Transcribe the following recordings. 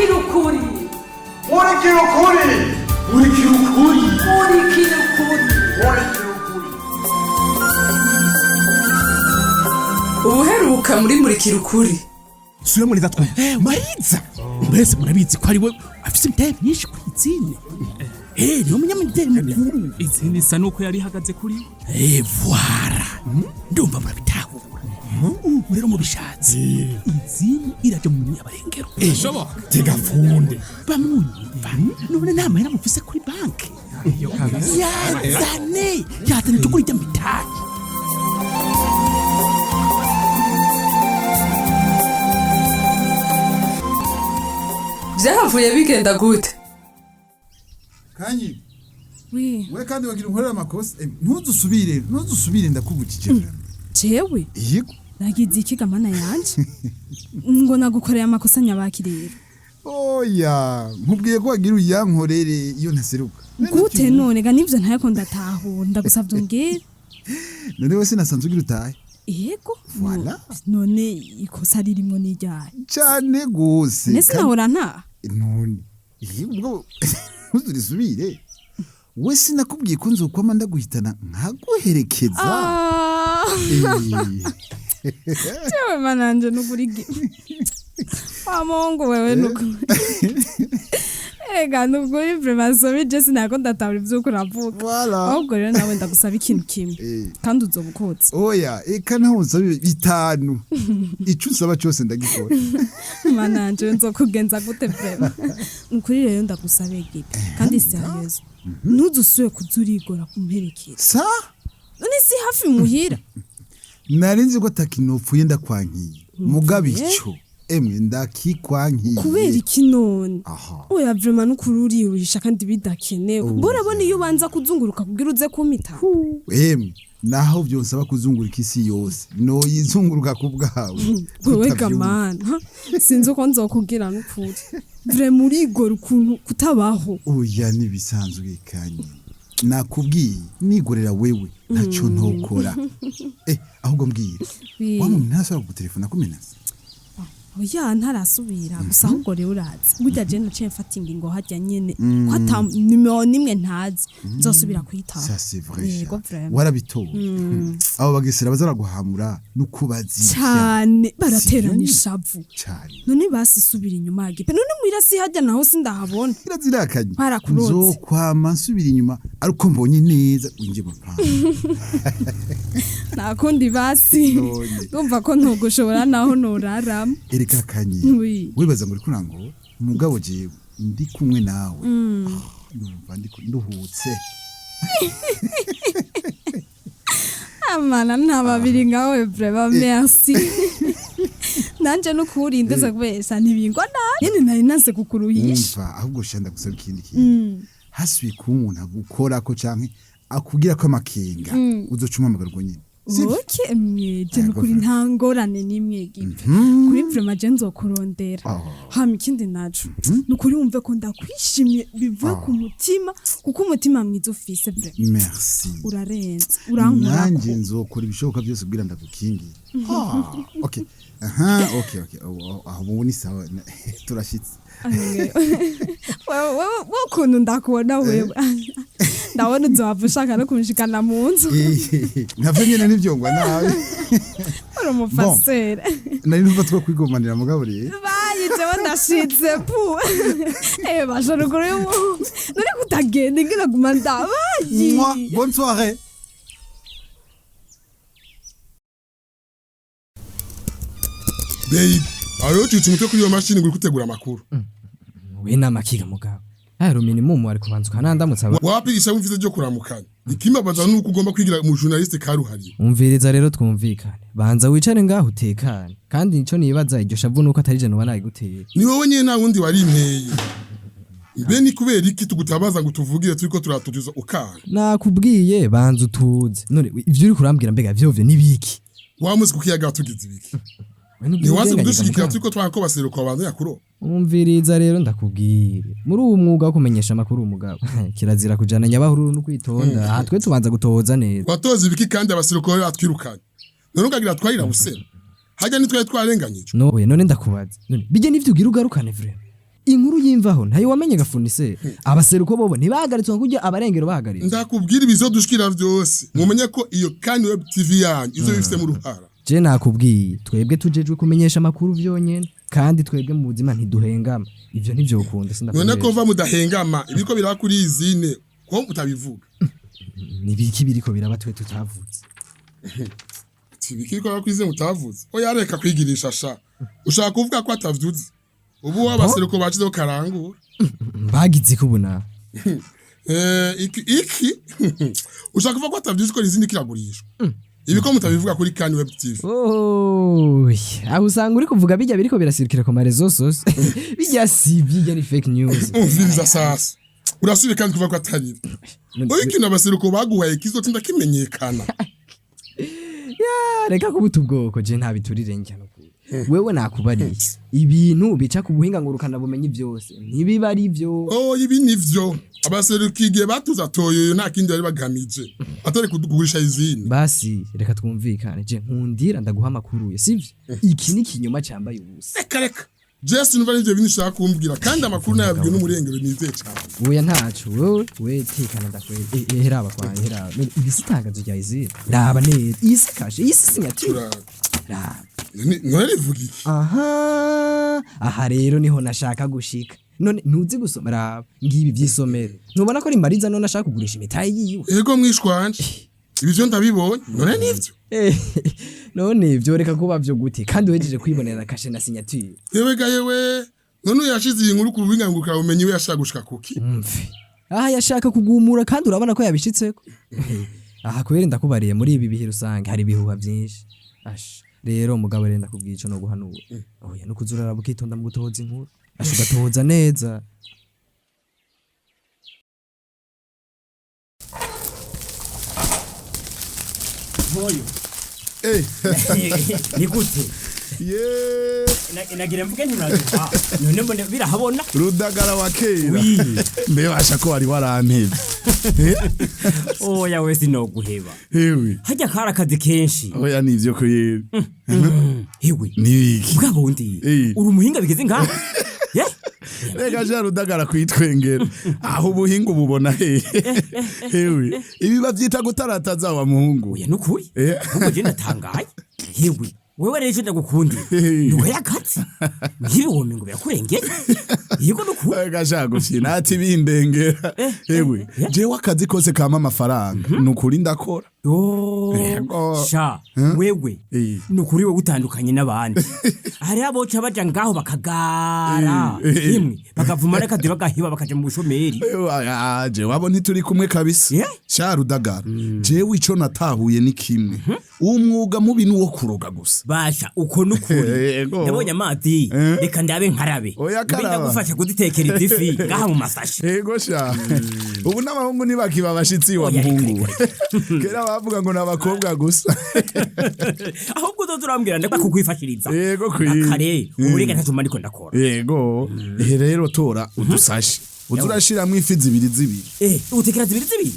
murikira ukuri murikira ukuri murikira ukuri murikira ukuri murikira ukuri. ubuheruka muri murikira ukuri sura muri datwa mariza mbese murabizi ko ari we afite imitahe myinshi kuri izine niyo munyamideli mukuru izindi isa nuko yari ihagaze kuri voilà ndumva murabitahura ubu rero mubishatse izine iraje mu nyabarengero shoboka tegafunde bamwumva none nta mahera mufise kuri banki iyo kabisa yazane tugura ijya mitahe byahavuye bigenda gute kanyi Oui. we kandi wagira unkorera amakosa ntuzusubire ndakubukije Jewe yego nagize ikiga mana yanje ngo nagukoreye amakosa nyabaki rero oya nkubwiye ko wagira uyankorere iyo ntaseruka gute none ga nivyo ntayako ndatahura ndagusavye umbwire none wese nasanzwe ugira utahe yego Voilà. none ikosa ririmo n'iryaye cyane gose nese nahora nta none ubwo ntuzurisubire we sinakubwiye ko nzokwama ndaguhitana nkaguherekeza Jewe mananje nukuri Amongo wewe nukuri Ega nukuri vraiment sobi je sinako ndatahura ivyo kuravuga Voilà. ahubwo rero nawe ndagusaba ikintu kimwe kandi uzobukotse oya eka naho nsaba bitanu ico usaba cyose ndagikora mananje nzokugenza gute vraiment nukuri rero ndagusaba igipe kandi serious ntuzusubire kuzurigora kumperekera sa none si hafi muhira narinzi ko takinopfuye ndakwankiye mugabe icyo emwe ndakikwankiye kubera iki none aha oya vraiment nukuri uriruhisha kandi bidakenewe borabona iyo ubanza kuzunguruka kugira uze kumita emwe naho byonsaba kuzungurika isi yose no yizunguruka ku bwawe wewe gamana sinzi uko nzokubwira n'ukuri vraiment urigora ukuntu kutabaho oya nibisanzwe kanye nakubwiye nigorera wewe ntacyo ntokora ahubwo mbwira wamuntu ntasaba gutelefona kumenasa oya ntarasubira gusa ahubwo rero urazi burya je naciye mfata ingingo hajya nyene ko ata nimero nimwe ntazi nzosubira kwitaba ça c'est vrai yego vraiment warabitowe abo bagesera bazaraguhamura nukubazi cyane baraterana ishavu cyane none basisubira inyuma gipe none mwirasi hajya naho sindahabona irazirakanye Barakurotse. nzokwama nsubira inyuma ariko mbonye neza winje mupanga nakundi basi None. ndumva ko ntugushobora naho norarama ereka kanye Oui. wibaza ngo kurango mugabo jewe ndi kumwe nawe ndumva nduhutse amana nta babiri ngawe vraiment merci nanje nukuri ndeze kubesha ntibingwa nabi nyene nari naze kukuruhisha umva ahubwo shanda gusaba ikindi kintu hasubiye kuba umuntu agukora ko canke akugira ko amakenga uzocuma amagargo nyine Okay mweje nukuri nta ngorane nimwe gipe kuri vraiment je nzokurondera hama ikindi naco nukuri wumve ko ndakwishimye bivuye ku mutima kuko umutima mwiza ufise vraiment merci urarenze urankora nanje nzokora ibishoboka byose kugira ndagukingira okay okay aho mubona isawa turashitse wewe ukuntu ndakubona wewe ndabona uzava ushaka no kunshikana mu nzu navyo nyene n'ivyongwa nawe uri umufasere nari numva two kwigomanira mugabo rero bayijeho ndashitse pu bashoruguru none kutagenda ngira guma ndabayi bonne soirée. Babe, ariyo cyutse umutwe kuri iyo mashini ngo gutegura amakuru. we namakiga mugabo aro minimum ari kubanza kanandamutsa Wapigisha wumvize byo kuramukanya. Ikimabaza nuko ugomba kwigira mu journaliste karuhariye. umviriza rero twumvikane banza wicare ngaho utekane kandi nico nibaza iryo shavu nuko atari je no banayiguteye Ni wowe nyene nta wundi wari impeye. Mbe ni kubera iki tugutabaza ngo tuvugire turiko turatujuza ukanga. nakubwiye banza utuze none ivyo uri kurambwira mbega vyovyo nibiki Wamuzi kukiyaga tugize ibiki. Ni wazi kudushikira turiko twako baseruka abantu yakuro. umviriza rero ndakubwire muri uwo mwuga wo kumenyesha amakuru umugabo kirazira kujana nyabahururu no kwitonda twe tubanza gutoza neza Watoza ibiki kandi abaseruka bari atwirukanye. None ukagira twahira busera. Hajya nitwe twarenganyije. no we none ndakubaza none bije nivyo ugira ugarukane vrema inkuru yimvaho ntayo wamenye gafunise abaseruko bobo ntibahagaritswe kujya abarengero bahagaritse ndakubwira ibizodushikira vyose mumenye ko iyo kandi web tv yanyu izo bifite mu ruhara je nakubwiye twebwe tujejwe kumenyesha amakuru vyonyene kandi twebwe mu buzima ntiduhengama ivyo nivyo ukunda none ko va mudahengama ibiko biraba kuri izine ko utabivuga nibiki biriko biraba twe tutavuze tibiki ko bakwize mutavuze oya reka kwigirisha sha ushaka kuvuga ko atavyuze ubu wabaseruko bacize karangura bagize kubuna iki ushaka kuvuga ko atavyuze ko izindi kiragurishwa ibiko mutabivuga kuri kandi web tv aho usanga uri kuvuga bijya biriko birasirikira ku marezo sose bijya si bijya ni fake news umviriza sasa urasubiye kandi kuvuga ko atari oya ikintu abaseruko baguhaye kizotinda kimenyekana reka kubuta ubwoko je ntabiturire njyano wewe nakubariye ibintu bica ku buhinga ngurukana bumenyi byose ntibiba ari byo ibi nivyo abaserukigiye batuza toyo nta kindi bari bagamije atari kugurisha izindi basi reka twumvikane je nkundira ndaguha amakuru sivyo iki ni kinyoma cyambaye ubusa reka Jesse numva nivyo bintu shaka kumbwira kandi amakuru nayabwiye n'umurengero nizeye cyane oya ntacu we tekana ndakwe heraba kwa heraba ibisitangazo rya izira raba neza isikashe signature none vugi aha rero niho nashaka gushika none ntuzi gusomera ngibi byisomero ntubona ko ari Mariza none ashaka kugurisha imitayi yiwe yego mwishwanje ibyo ndabibonye none nivyo none byo reka kuba byo gute kandi wejeje kwibonera kashe na signature yewe none uyashize iyi nkuru ku rubinga ngurukira umenye we yashaka gushika kuki aha yashaka kugumura kandi urabona ko yabishitseko aha kubera ndakubariye muri ibi bihe rusange hari bihuha byinshi rero mugabo renda kubwica no guhanura oya no kuzurara bukitonda mu gutoza inkuru ashugatoza neza Moyo ni gute nagira mvuge ntimuraduha none mbone birahabona rudagara wa kera mbebasha ko wari warantebe oya wese no guheba hewe hajya kara akazi kenshi oya nivyo ko yewe hewe nibiki bwa bundi uri umuhinga bigeze ngaho rega ja rudagara kwitwengera aho ubuhinga ububona hewe ibi bavyita gutarataza wa muhungu oya nukuri ubwo je natangaye hewe wewe rero ndagukundi nuko yakatsi ntibiwome ngo byakurengeye yego nukuri rega ja gufina ati bindengera hewe je wakazi kose kama amafaranga nukuri ndakora sha wewe nukuri we utandukanye n'abandi hari aboca baja ngaho bakagara imwe bakavuma n'akazi bagahiba bakaja mu bushomeri je wabona turi kumwe kabisa sha rudagara jewe ico natahuye ni kimwe umwuga mubi nuwo kuroga gusa basha uko nukuri ndabonye amazi reka ndabe nkarabe mbenda gufasha kuzitekera izifi ngaha mu masashi yego sha ubu n'abahungu nibakiba abashitsi wa muhungu kera bavuga ngo nabakobwa gusa ahubwo turambwira ndakwa kukwifashiriza yego kwi kare urega ntacuma ndiko ndakora yego rero tora udusashi uzurashiramwe ifi zibiri utekera zibiri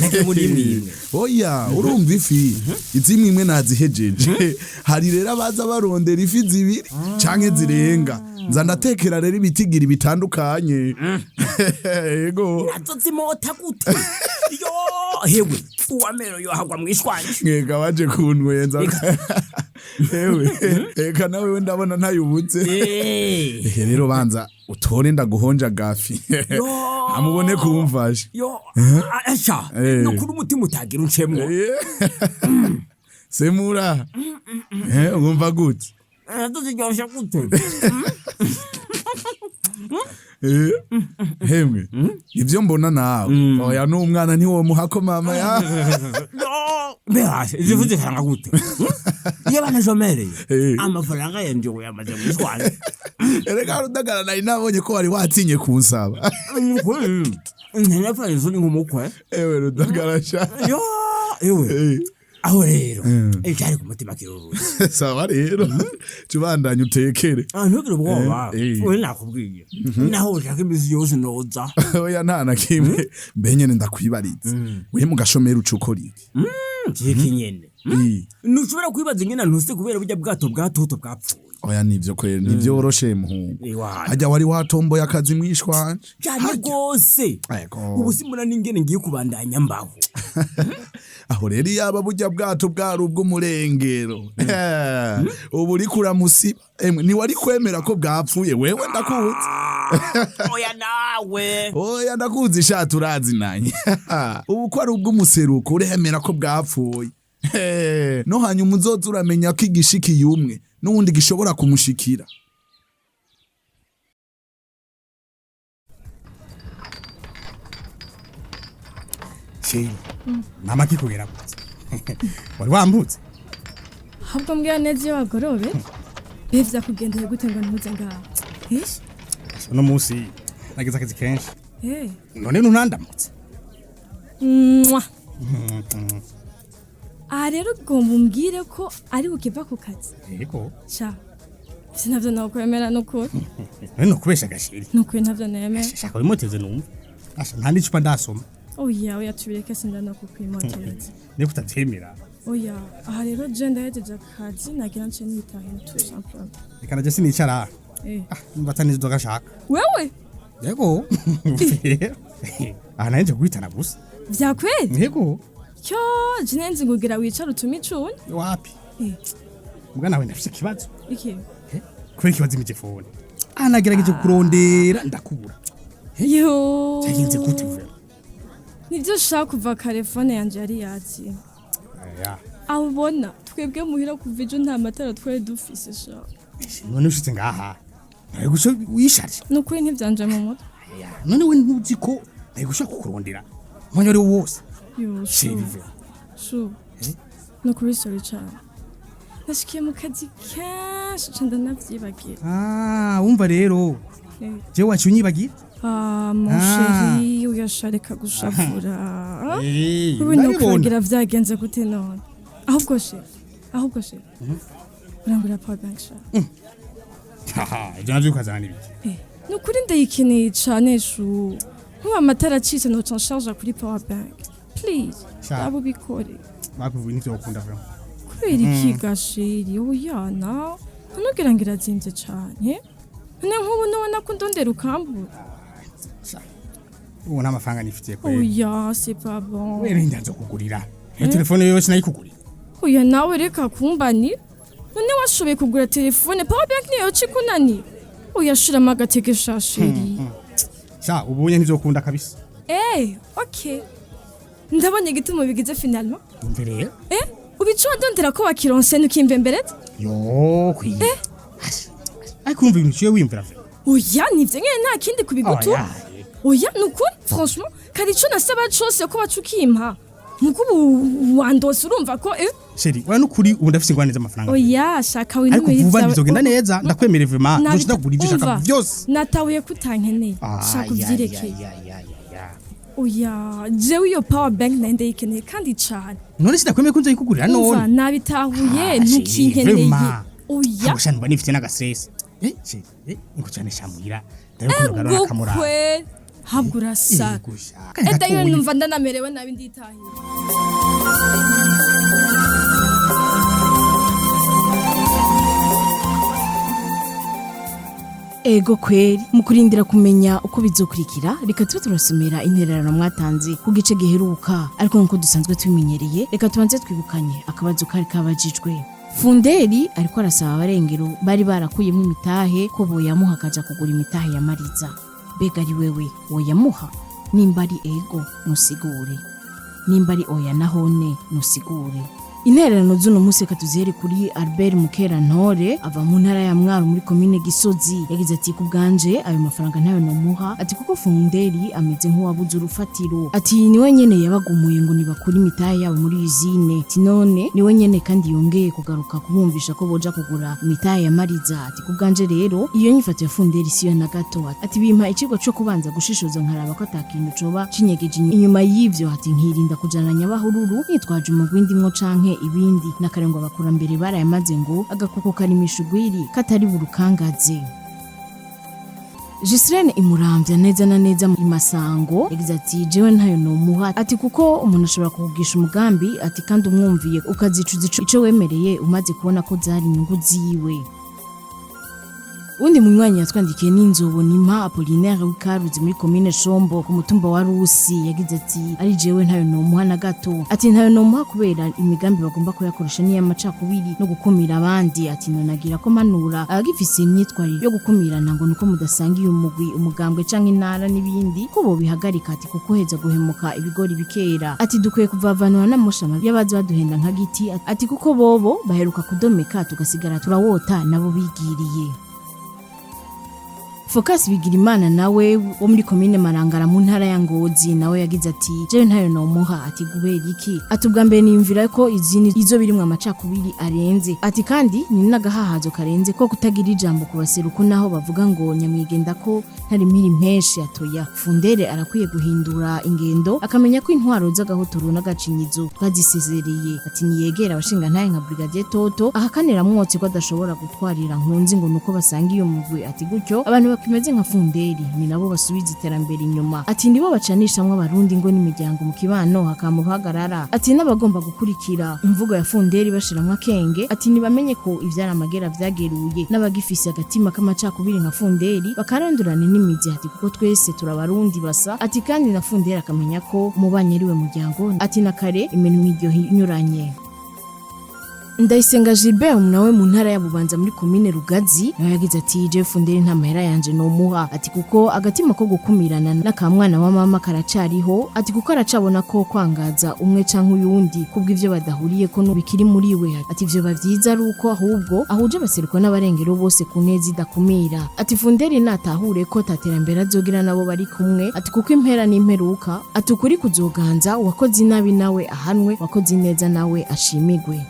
nake muri imwe oya urumva ifi izimwe imwe nazihejeje hari rero abaza barondera ifi zibiri canke zirenga nza ndatekera rero ibitigira bitandukanye yego nazo zimota gute yo hewe uwamero yo hagwa mwishwanje ngega waje kunwenza hewe eka nawe ndabona ntayubutse rero banza utore ndaguhonja gafi amubone kumfasha yo asha no kuri umutima utagira uncemwo semura umva gute tuziryosha gute hemwe ivyo mbona nawe oya n'umwana ntiwomuhako mama ya behashe ivyo vuze kanga gute iyo bana jomereye amafaranga yanje ngo yamaze mwishwana erega rudagara nari nabonye ko wari watinye kunsaba ntanapfa izo ni nk'umukwe ewe rudagara sha yo ewe aho rero cyari ku mutima kiruruze sawa rero cubandanye utekere ntugire ubwoba we nakubwiye naho ushaka imizi yose noza oya nta na kimwe mbenyene ndakwibariza we mu gashomero ucukora iki iki nyene ntushobora kwibaza ingena ntuse kubera burya bwato bwatoto bwapfuye oya nivyo kweli nivyoroshe muhungu hajya wari watomboye akazi mwishwanje cyane gose ubu simbona n'ingene ngiye kubandanya mbaho aho rero yaba burya bwato bwari ubw'umurengero ubu uri kuramusiba ni wari kwemera ko bwapfuye wewe ndakuzi oya ndakuzi ishati urazi nanye ubu ko ari ubw'umuseruko uremera ko bwapfuye no hanyuma uzoza uramenya ko igishiki yumwe n'ubundi gishobora kumushikira mama kikugera gutse wari wambutse ahubwo mbwira neza iyo wagorobe bevya kugendera gute ngo ntuze ngaho uno munsi nagize akazi kenshi none nunandamutse aha rero ugomba umbwire ko ari bukiva ku kazi yego sha sinavyo nakwemera n'ukuri none kubesha gashiri n'ukuri ntavyo nemera shaka wimoteze numva asha nta n'icupa ndasoma oya tubireke sindana kukwimoteza ni kutatemera oya aha rero je ndahejeje akazi nagira nce nitahira tusample reka naje sinicara mba tanizo gashaka wewe yego aha naje guhitana gusa vyakweli yego cyo jinenzi ngugira wicara utuma icuni wapi mbwa nawe ndafise kibazo iki kubera kibazo imitelefone nagerageje kurondera ndakubura yo cyagenze gute vuba nivyo shaka kuva telefone yanje yari yatsi aho ubona twebwe muhira kuva ejo nta matara twari dufise sha none ushitse ngaha nari gusho wisharije nukuri ntivyanje mu mutwe none we ntuzi ko nari gushaka kukurondera mwanya wose shu nukuri sorry cyane nashikiye mu kazi kenshi canda navyibagiye wumva rero je wacu unyibagira mon chéri uyashareka gushavura ubu nukugira vyagenze gute none ahubwo she urangura power bank sha ivyo navyo ukazana n'ibiki nukuri ndayikeneye cane shu nkuba amatara acitse noca nsharja kuri power bank please abo bikore bakuvuye n'ivyo ukunda vuba Kwirikira gashiri oyana ntugira ngira zinze cane none nkubu nubona ko ndondera ukambura ubu nta mafaranga nifitiye kweli oya c'est pas bon wewe ndanzo kugurira telefone yose nayikugurira oya nawe reka kumbani none washoboye kugura telefone power bank niyo cikunani oya shiramo agatege shashiri sha ubunye ntivyokunda kabisa okay ndabonye gituma bigize finalement mbere ubicuwa ndondera ko wakironse nukimve mbere yo kwiye ariko umva ibintu ciye wimvira fe oya nivyo nyene nta kindi kubigutu oya nukuri franchement karico nasaba cose ko bacukimpa mukubu wandose urumva ko sheri wana nukuri ubu ndafise ingwane z'amafaranga oya shaka we n'ibiri ariko vuba bizogenda neza ndakwemere vraiment ndoshita kugura ibyo shaka byose natahuye kutankeneye shaka uvyirekeye oya jewe iyo power bank nende ikeneye kandi cyane none sidakwemeye ko nzayikugurira none nabitahuye ntukinkeneye oya gusa nba nifite n'agastress niko cyane shamuhira ndayokugarura akamura habwo urasa edayo numva ndanamerewe nabi nditahira ego kweri mukurindira kumenya uko bizokurikira reka tube turasomera intererano mwatanze ku gice giheruka ariko nkuko dusanzwe tubimenyereye reka tubanze twibukanye akabazo kari kabajijwe Funderi ariko arasaba abarengero bari barakuyemo imitahe ko boyamuha akaja kugura imitahe ya Mariza bega ari wewe woyamuha nimba ari ego musigure nimba ari oya nahone musigure intererano z'uno munsi katuzere kuri Albert Mukerantore ava mu ntara ya Mwaro muri commune Gisozi yagize ati kubganje ayo mafaranga ntayo nomuha ati kuko Funderi ameze nk'uwabuze urufatiro ati niwe nyene yabagumuye ngo nibakuri imitahe yabo muri usine ati none niwe nyene kandi yongeye kugaruka kubumvisha ko boja kugura imitahe ya Mariza ati kubganje rero iyo nyifato ya Funderi siyo na gato ati bimpa ikigo cyo kubanza gushishoza nkaraba ko atakintu coba cinyegeje inyuma y'ivyo ati nkirinda kujana nyabahururu nitwaje umugwindi mwo canke ibindi nakarengwa abakurambere barayamaze ngo agakoko kari mishugwiri katari burukangaze Gisirene imurambya neza na neza mu masango yagize ati jewe ntayo nomuha ati kuko umuntu ashobora kuvugisha umugambi ati kandi umwumviye ukazicuza ico wemereye umaze kubona ko zari inyungu ziwe. Undi munywanyi yatwandikiye n'inzobo nimpa Apollinaire w'Ikaruzi muri commune Shombo ku mutumba wa Rusi yagize ati ari jewe ntayo nomuha na gato ati ntayo nomuha kubera imigambi bagomba kuyakoresha niya macakubiri no gukumira abandi ati nonagira ko manura agifise imyitwarire yo gukumirana ngo nuko mudasangiye umugwi umugambwe canke intara n'ibindi ko bo bihagarika ati kuko heza guhemuka ibigori bikera ati dukwiye kuvavanura n'amushama y'abazi baduhenda nka giti ati kuko bobo baheruka kudomeka tugasigara turawota nabo bigiriye. Focus Bigirimana nawe wo muri commune Marangara mu ntara ya Ngozi nawe yagize ati jewe ntayo nomuha ati gubera iki ati ubwa mbere niyumvira ko izini izo birimwe amacakubiri arenze ati kandi ni nagahahazo karenze ko kutagira ijambo kubaseruko naho bavuga ngo nyamwigenda ko ntari mpiri mpeshi atoya Fundere arakwiye guhindura ingendo akamenya ko intwaro z'agahotoro n'agacinyizo twazisezereye ati niyegera abashinga ntaye nka Brigadier Toto ahakanira mwotse ko adashobora gutwarira nkunzi ngo nuko basanga iyo mugwe ati gutyo abantu kimeze nka Funderi ni nabo basubiza iterambere inyuma ati ndibo bacanishamwe abarundi ngo n'imiryango mu kibano hakamuhagarara ati n'abagomba gukurikira imvugo ya Funderi bashiramwe akenge ati nibamenye ko ivyara amagera vyageruye n'abagifise agatima k'amacakubiri nka Funderi bakarandurana n'imizi ati kuko twese turabarundi basa ati kandi na Funderi akamenya ko umubanye ari we muryango ati nakare iminwe iryo inyuranye. Ndayisenga Gilbert nawe mu ntara ya Bubanza muri commune Rugazi yagize ati je Funderi nta mahera yanje no muha ati kuko agatima ko gukumirana n'akamwana wa mama karacariho ati kuko aracabona ko kwangaza umwe canke uyundi kubw'ivyo badahuriye ko no bikiri muri we ati ivyo bavyiza ari uko ahubwo ahuje baseruko n'abarengero bose ku neza idakumira ati Funderi natahure ko taterambera azogira nabo bari kumwe ati kuko impera n'imperuka ati ukuri kuzoganza wakoze inabi nawe ahanwe wakoze neza nawe ashimigwe.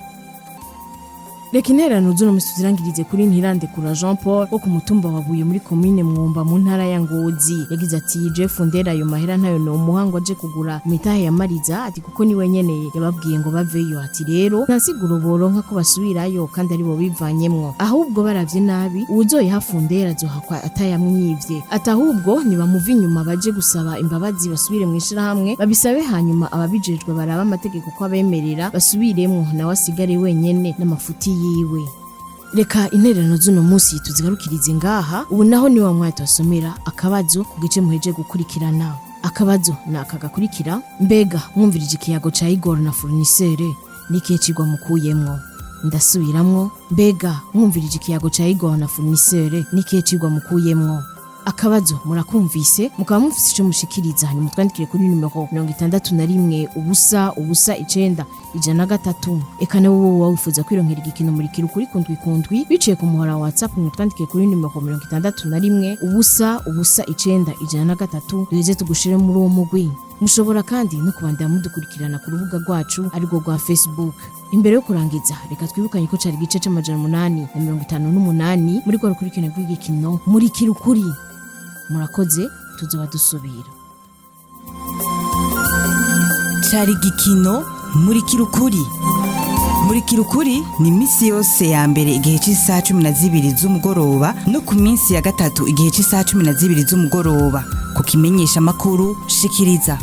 Reka intererano z'uno musi tuzirangirize kuri Ntirandekura Jean Paul wo ku mutumba wabuye muri commune Mwumba mu ntara ya Ngozi yagize ati je Funderi ayo mahera ntayo no muhango aje kugura imitahe ya Mariza ati kuko ni wenyene yababwiye ngo baveyo ati rero ntasiguro boronka ko basubirayo kandi ari bo bivanyemwo ahubwo baravye nabi uzoyiha Funderi azohakwa atayamwivye ati ahubwo nibamuva inyuma baje gusaba imbabazi basubire mwishira hamwe babisabe hanyuma ababijejwe baraba amategeko ko abemerera basubiremwo nawe asigare wenyene n'amafuti yiwe. Reka intererano z'uno musi tuzigarukirize ngaha ubu naho ni wa mwanya twasomera akabazo ku gice muheje gukurikirana. Akabazo na akagakurikira mbega mwumvirije ikiyago ca Igor na Fournisseur nikihe cigwa mukuyemwo ndasubiramwo mbega mwumvirije ikiyago ca Igor na Fournisseur nikihe cigwa mukuyemwo. Akabazo murakumvise mukaba mufise ico mushikiriza ni mutwandikire kuri numero 61 ubusa ubusa 9 103 eka nawe wowe wifuza kwironkera igikino muri kirukuri kundwi biciye ku muhora wa WhatsApp mutwandikire kuri numero 61 ubusa ubusa 9 103 duheze tugushire muri uwo mugwi. Mushobora kandi no kubandanya mudukurikirana ku rubuga rwacu ariko rwa Facebook. Imbere yo kurangiza reka twibukanye ko cari gice c'858 muri ko rukurikirana rw'igikino muri kirukuri. Murakoze tuzoba dusubira. Cari gikino muri kirukuri. Muri kirukuri ni misi yose ya mbere igihe cy'isaha 12 z'umugoroba no ku minsi ya gatatu igihe cy'isaha 12 z'umugoroba ku kimenyesha makuru shikiriza.